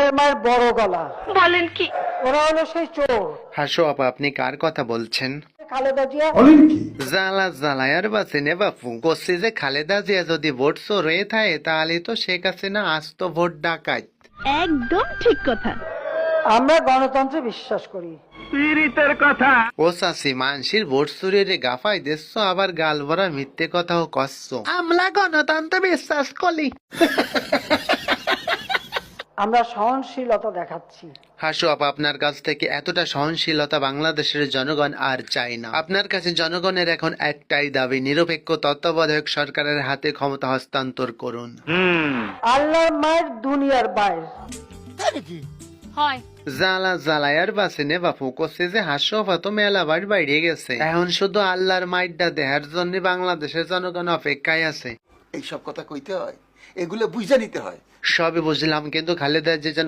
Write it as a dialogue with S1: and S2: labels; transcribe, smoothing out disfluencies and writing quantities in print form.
S1: দুনিয়ার মায়ের বড় গলা।
S2: বলেন কি?
S1: ওরা হলো সেই চোর।
S3: হাসো আপা, আপনি কার কথা বলছেন?
S1: খালেদা জিয়া।
S3: জ্বালা জ্বালায়ার বাসিনে বাপু কষি যে খালেদা জিয়া যদি ভোট চোরে থাকে তাহলে তো শেখ হাসিনা আস্ত ভোট ডাকাত।
S2: একদম ঠিক কথা।
S1: আমরা গণতন্ত্রে বিশ্বাস করি।
S3: ও চাষি মানসির ভোট চুরিয়ে গাফাই দিচ্ছ, আবার গাল ভরা মিথ্যে কথাও কচ্ছ। আমরা গণতন্ত্র বিশ্বাস করি।
S1: আমরা সহনশীলতা দেখাচ্ছি।
S3: হাসু আপা, আপনার কাছ থেকে এতটা সহনশীলতা বাংলাদেশের জনগণ আর চাই না। আপনার কাছে জনগণের এখন একটাই দাবি, নিরপেক্ষ তত্ত্বাবধায়ক সরকারের হাতে ক্ষমতা হস্তান্তর করুন।
S1: আল্লাহর মায়ের দুনিয়ার বাইর।
S2: হয়
S3: জ্বালা জ্বালায়ার বাসিনে বাপু কষে যে হাসু আপা তো মেলা বার বাইরে গেছে, এখন শুধু আল্লাহর মাইডা দেহার জন্য বাংলাদেশের জনগণ অপেক্ষায় আছে।
S4: এইসব কথা কইতে হয়, এগুলো বুঝে নিতে হয়।
S3: সবই বুঝলাম, কিন্তু খালেদা যে